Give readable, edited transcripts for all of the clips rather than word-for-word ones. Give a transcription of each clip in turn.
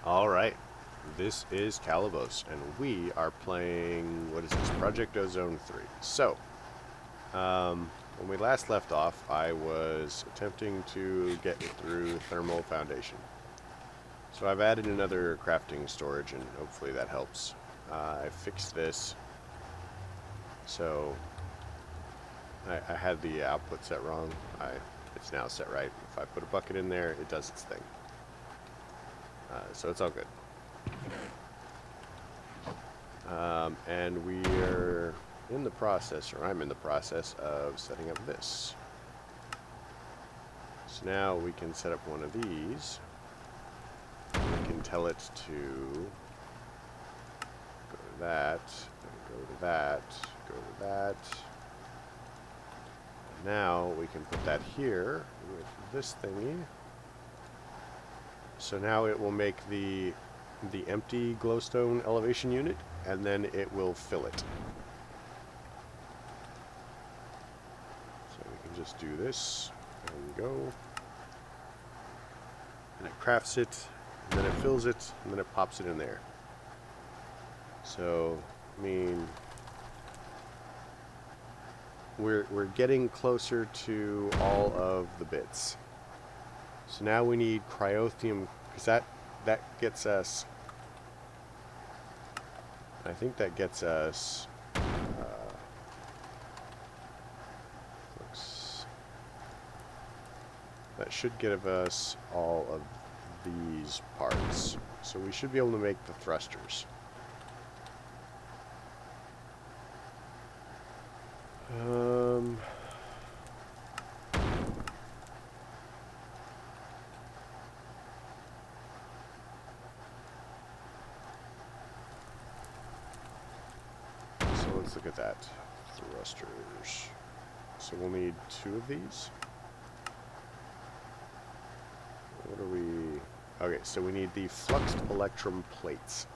Alright, this is Calibos, and we are playing, what is this, Project Ozone 3. So, when we last left off, I was attempting to get through Thermal Foundation. So I've added another crafting storage, and hopefully that helps. I fixed this, so I had the output set wrong. It's now set right. If I put a bucket in there, it does its thing. So it's all good. And we're in the process, or I'm in the process of setting up this. So now we can set up one of these. We can tell it to go to that, go to that, go to that. And now we can put that here with this thingy. So now it will make the empty glowstone elevation unit, and then it will fill it. So we can just do this, and go. And it crafts it, and then it fills it, and then it pops it in there. So, I mean, we're getting closer to all of the bits. So now we need cryothium, because that gets us, I think that gets us, that should give us all of these parts. So we should be able to make the thrusters. Let's look at that. Thrusters. So we'll need 2 of these. What are we... Okay, so we need the fluxed electrum plates.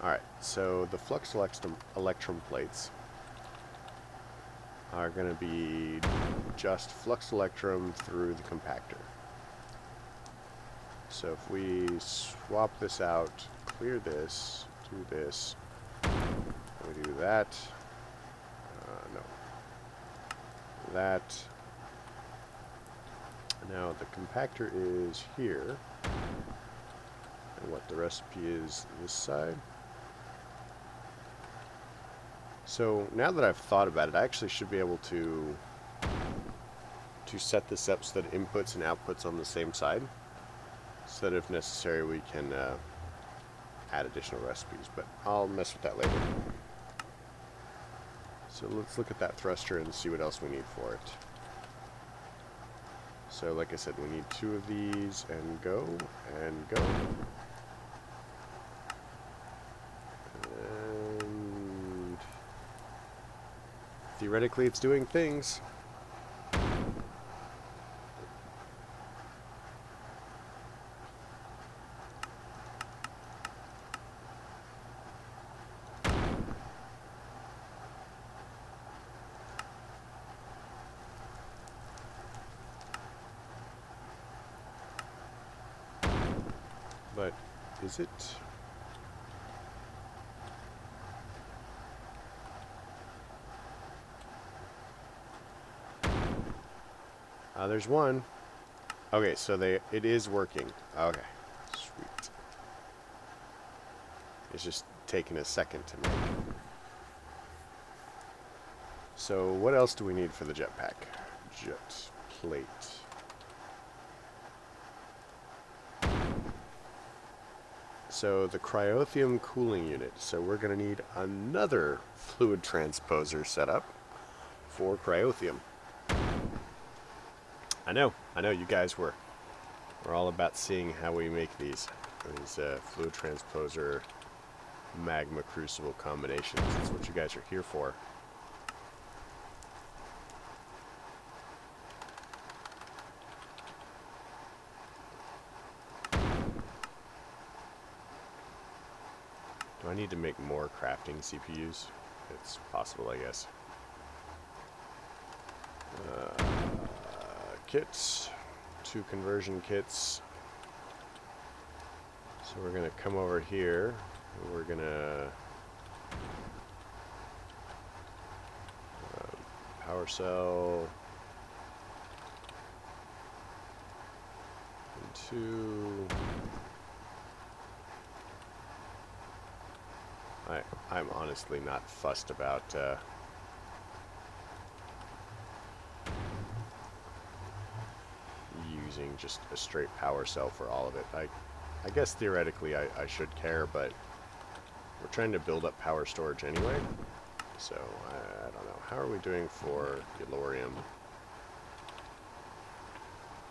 Alright, so the fluxed electrum plates are going to be just flux electrum through the compactor. So if we swap this out, clear this, do this, we do that, no, that. Now the compactor is here, and what the recipe is this side. So now that I've thought about it, I actually should be able to set this up so that inputs and outputs on the same side, so that if necessary we can add additional recipes, but I'll mess with that later. So let's look at that thruster and see what else we need for it. So like I said, we need 2 of these, and go, and go. And theoretically it's doing things. But is it? There's one. Okay, so it is working. Okay, sweet. It's just taking a second to make. So what else do we need for the jetpack? Jet plate. So the cryothium cooling unit. So we're going to need another fluid transposer setup for cryothium. I know, you guys we're all about seeing how we make these fluid transposer magma crucible combinations. That's what you guys are here for. Do I need to make more crafting CPUs? It's possible, I guess. Kits, 2 conversion kits. So we're going to come over here, and we're going to power cell into... I'm honestly not fussed about using just a straight power cell for all of it. I guess theoretically I should care, but we're trying to build up power storage anyway. So I don't know. How are we doing for Yellorium?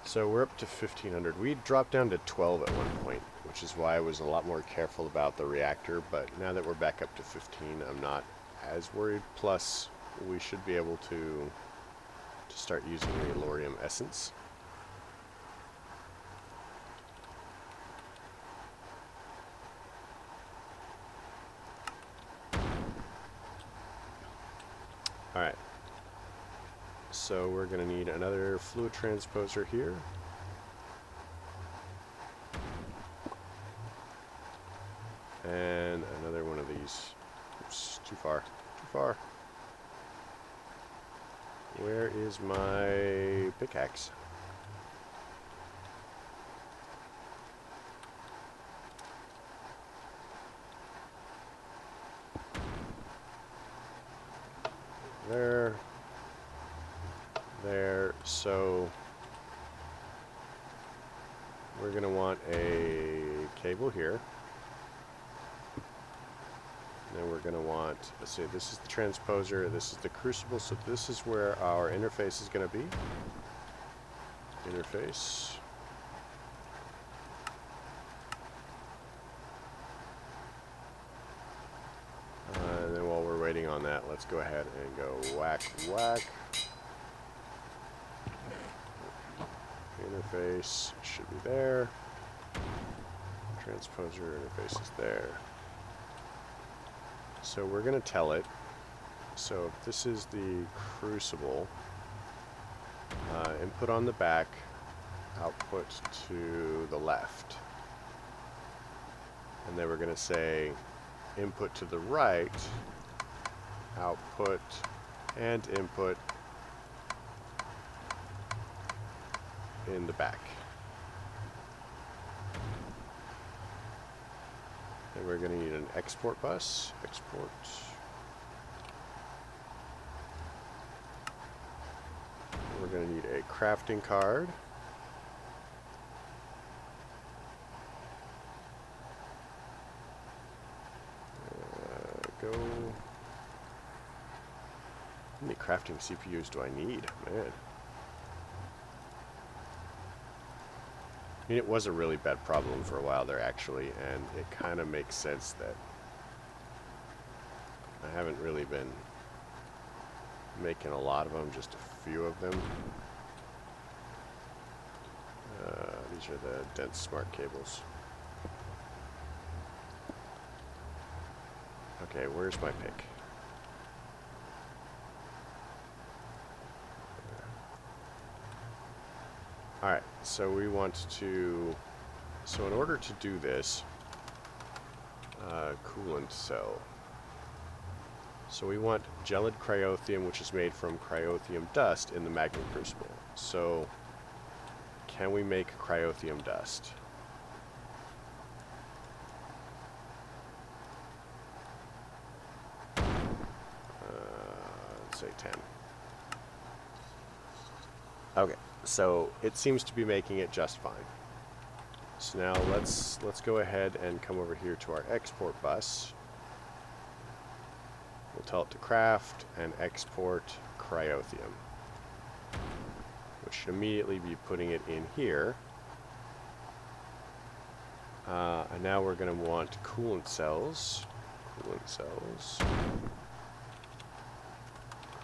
So we're up to 1500. We dropped down to 12 at one point, which is why I was a lot more careful about the reactor, but now that we're back up to 15, I'm not as worried. Plus, we should be able to start using the Yellorium essence. Alright. So we're going to need another fluid transposer here. And another one of these. Oops, too far. Too far. Where is my pickaxe? There. There. So we're going to want a cable here. And then we're going to want, let's see, this is the transposer, this is the crucible, so this is where our interface is going to be. Interface. And then while we're waiting on that, let's go ahead and go whack, whack. Interface should be there. Transposer interface is there. So we're going to tell it. So if this is the crucible, input on the back, output to the left. And then we're going to say input to the right, output and input in the back. And we're going to need an export bus. Export. We're going to need a crafting card. Go. How many crafting CPUs do I need? Man. I mean, it was a really bad problem for a while there, actually, and it kind of makes sense that I haven't really been making a lot of them, just a few of them. These are the dense smart cables. Okay, where's my pick? Alright, so we want to, so in order to do this, coolant cell. So we want gelid cryothium, which is made from cryothium dust in the magma crucible. So can we make cryothium dust? Let's say 10. Okay. So it seems to be making it just fine. So now let's go ahead and come over here to our export bus. We'll tell it to craft and export cryothium, which should immediately be putting it in here. And now we're going to want coolant cells. Coolant cells.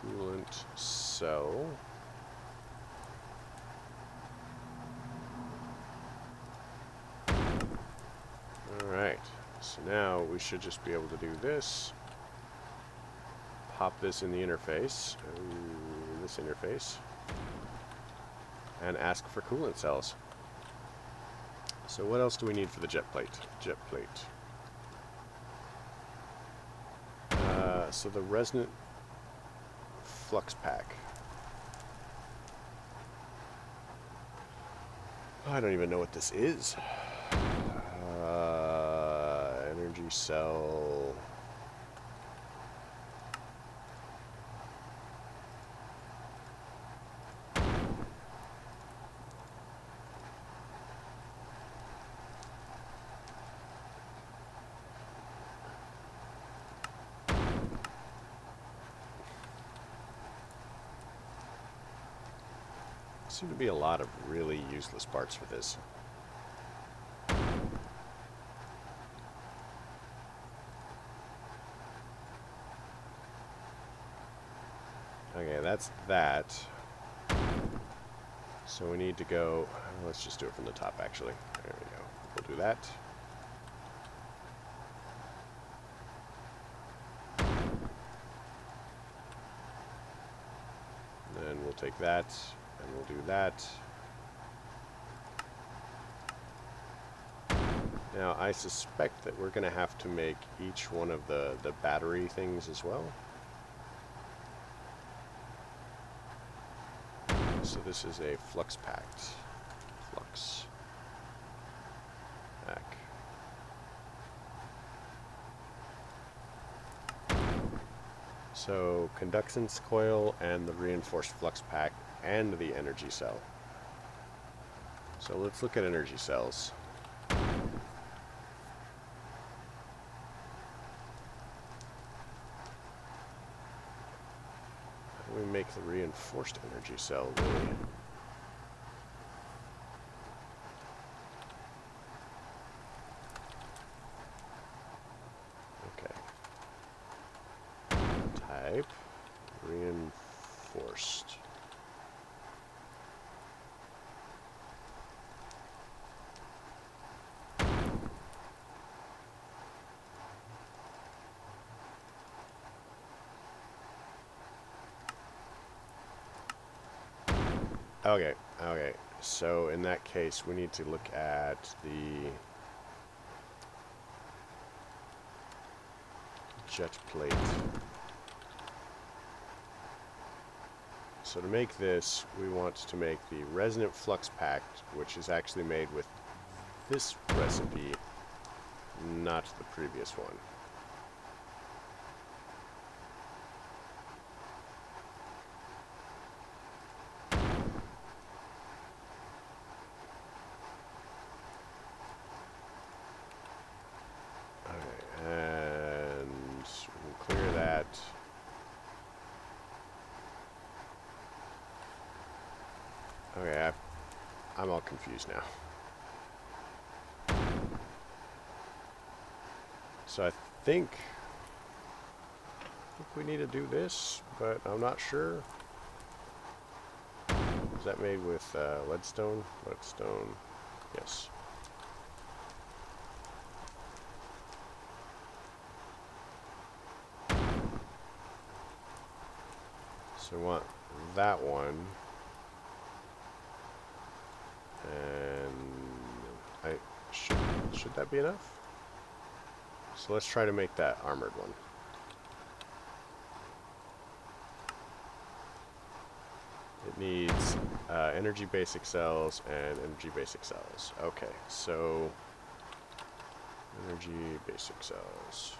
Coolant cell. Alright, so now we should just be able to do this. Pop this in the interface, and ask for coolant cells. So what else do we need for the jet plate? Jet plate. So the resonant flux pack. I don't even know what this is. Energy cell. Seem to be a lot of really useless parts for this. Okay, that's that. So we need to go, let's just do it from the top actually. There we go. We'll do that. Then we'll take that. And we'll do that. Now, I suspect that we're going to have to make each one of the battery things as well. So this is a flux packed. Flux pack. So conductance coil and the reinforced flux pack and the energy cell. So let's look at energy cells. How do we make the reinforced energy cell really? Type reinforced. Okay, okay. So in that case, we need to look at the jet plate. So to make this, we want to make the resonant flux pack, which is actually made with this recipe, not the previous one. Okay, and we'll clear that. Okay, I'm all confused now. So I think we need to do this, but I'm not sure. Is that made with leadstone? Leadstone, yes. So we want that one. And should that be enough? So let's try to make that armored one. It needs energy basic cells and energy basic cells. Okay, so energy basic cells.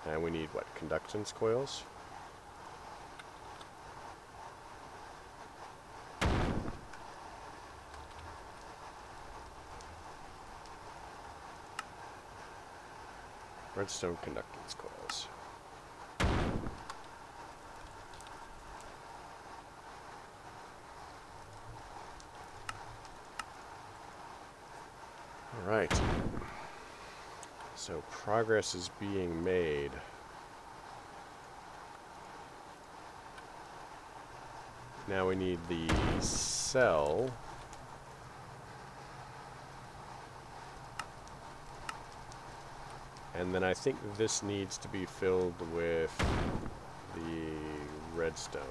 And we need what? Conductance coils? Redstone conductance coils. All right. So progress is being made. Now we need the cell. And then I think this needs to be filled with the redstone.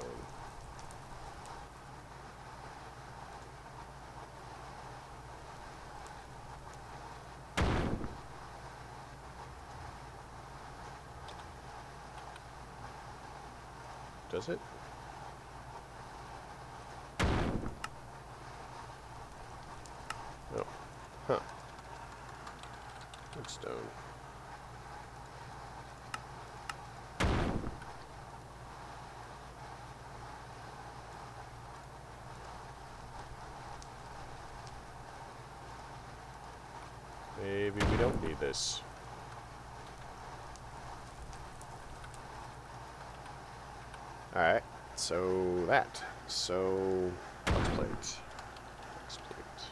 Does it? Oh. Huh. Good stone. Maybe we don't need this. Alright, so that. So, let's plate. Let's plate.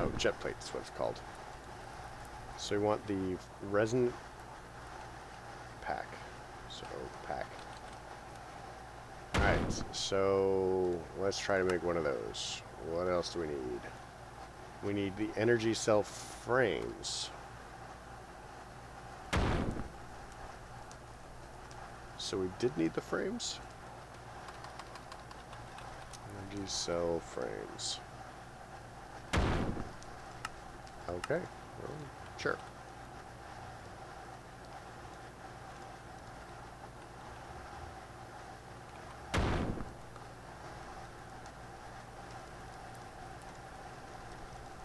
Oh, jet plate is what it's called. So we want the resin pack. So, pack. Alright, so let's try to make one of those. What else do we need? We need the energy cell frames. So we did need the frames? Energy cell frames. Okay, well, sure.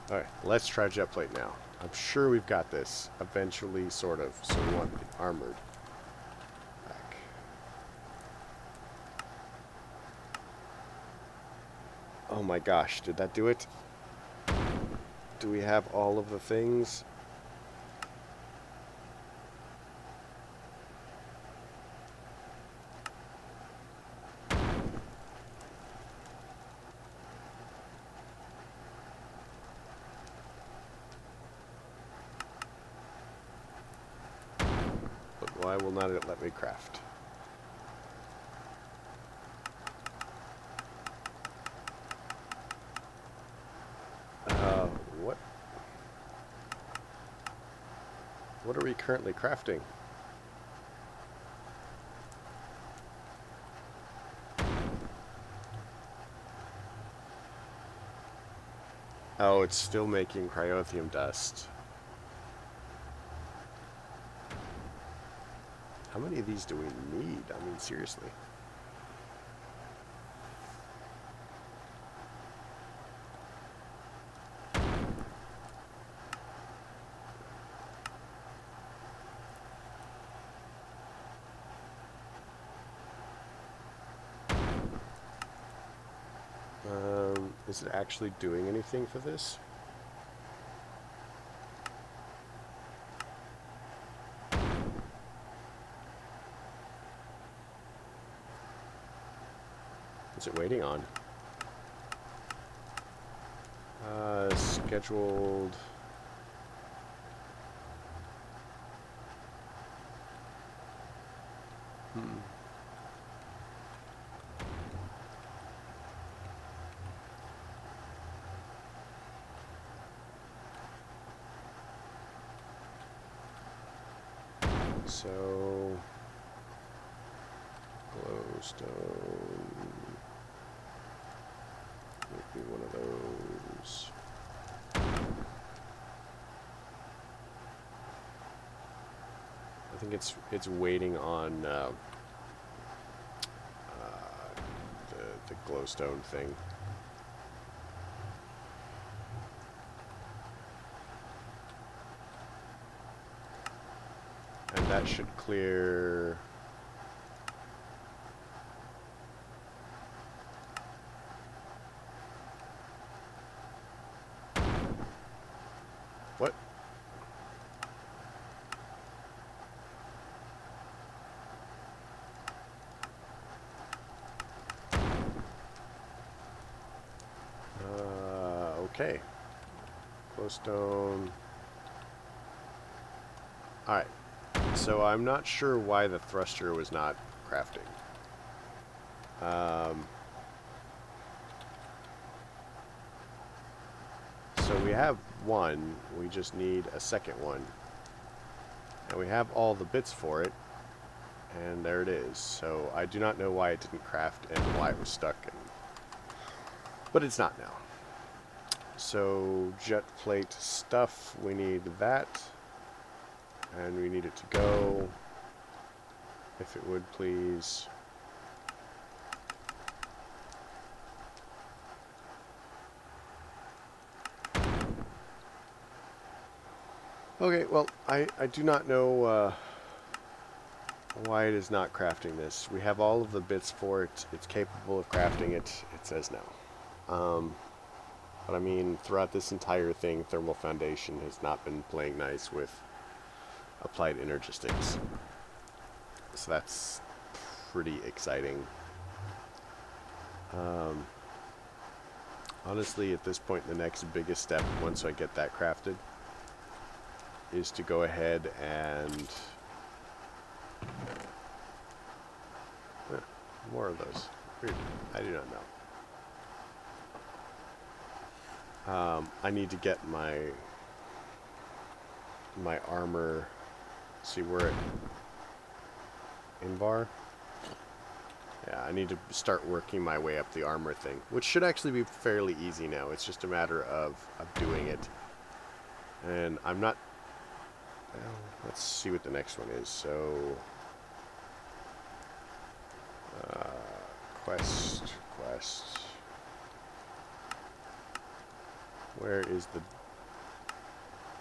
Alright, let's try jet plate now. I'm sure we've got this. Eventually, sort of. So we want the armored back. Oh my gosh, did that do it? Do we have all of the things? But why will not it let me craft? What are we currently crafting? Oh, it's still making cryothium dust. How many of these do we need? I mean, seriously. Is it actually doing anything for this? What's it waiting on? Scheduled. So, glowstone. Make me one of those. I think it's waiting on the glowstone thing. And that should clear. What? Okay. Glowstone. Alright. So I'm not sure why the thruster was not crafting. So we have one, we just need a second one. And we have all the bits for it. And there it is. So I do not know why it didn't craft and why it was stuck. But it's not now. So jet plate stuff, we need that. And we need it to go. If it would please. Okay, well, I do not know why it is not crafting this. We have all of the bits for it. It's capable of crafting it. It says no. But I mean, throughout this entire thing, Thermal Foundation has not been playing nice with applied energistics. So that's pretty exciting. Honestly, at this point, the next biggest step, once I get that crafted, is to go ahead and... more of those. Weird. I do not know. I need to get my armor. See where it... Invar? Yeah, I need to start working my way up the armor thing, which should actually be fairly easy now. It's just a matter of doing it. And I'm not... Well, let's see what the next one is. So... quest. Where is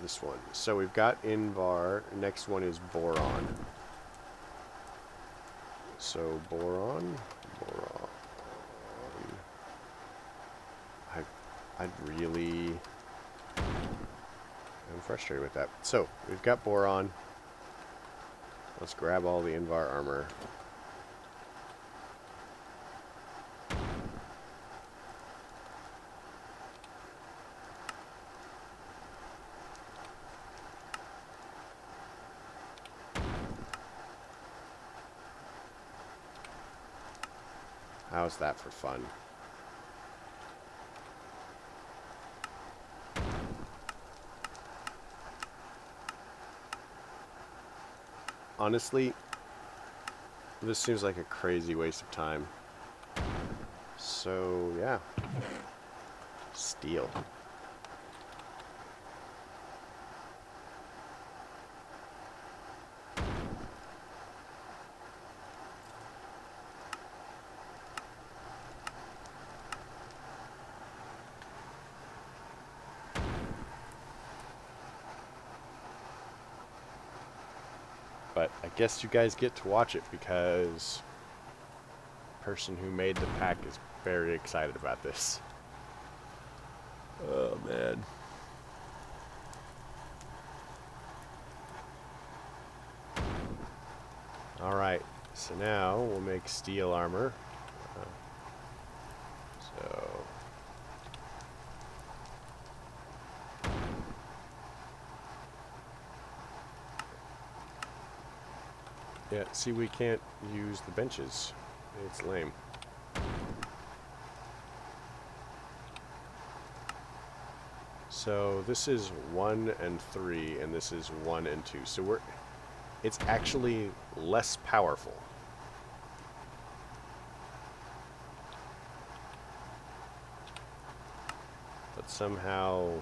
this one? So we've got Invar. Next one is Boron. So Boron. I'm frustrated with that. So we've got Boron. Let's grab all the Invar armor. How's that for fun? Honestly, this seems like a crazy waste of time. So, yeah. Steel. But I guess you guys get to watch it because the person who made the pack is very excited about this. Oh, man. Alright, so now we'll make steel armor. Yeah, see, we can't use the benches. It's lame. So this is 1 and 3, and this is 1 and 2. So it's actually less powerful. But somehow...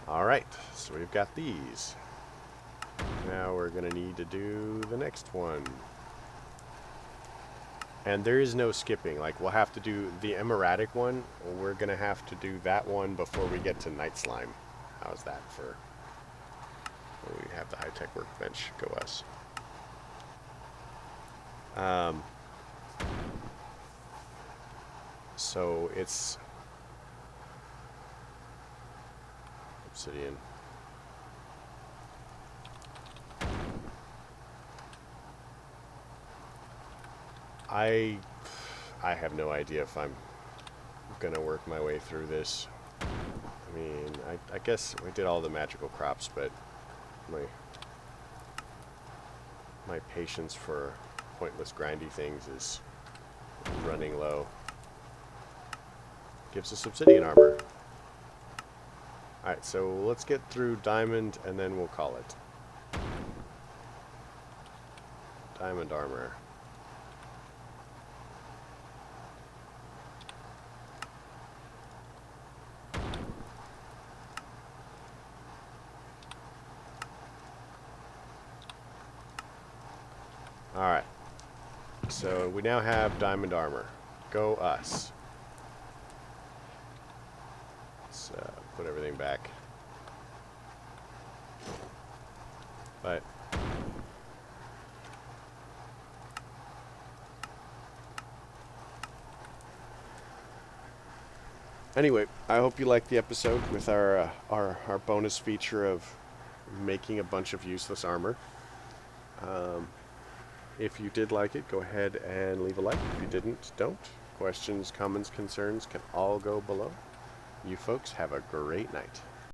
Alright, so we've got these. Now we're going to need to do the next one. And there is no skipping. Like, we'll have to do the Emeratic one. We're going to have to do that one before we get to Night Slime. How's that for... We have the high-tech workbench. Go us. So it's... Obsidian. I have no idea if I'm gonna work my way through this. I mean, I guess we did all the magical crops, but my patience for pointless grindy things is running low. Gives us obsidian armor. Alright, so let's get through diamond and then we'll call it. Diamond armor. Alright. So we now have diamond armor. Go us. Let's put everything back. But anyway, I hope you liked the episode with our bonus feature of making a bunch of useless armor. If you did like it, go ahead and leave a like. If you didn't, don't. Questions, comments, concerns can all go below. You folks have a great night.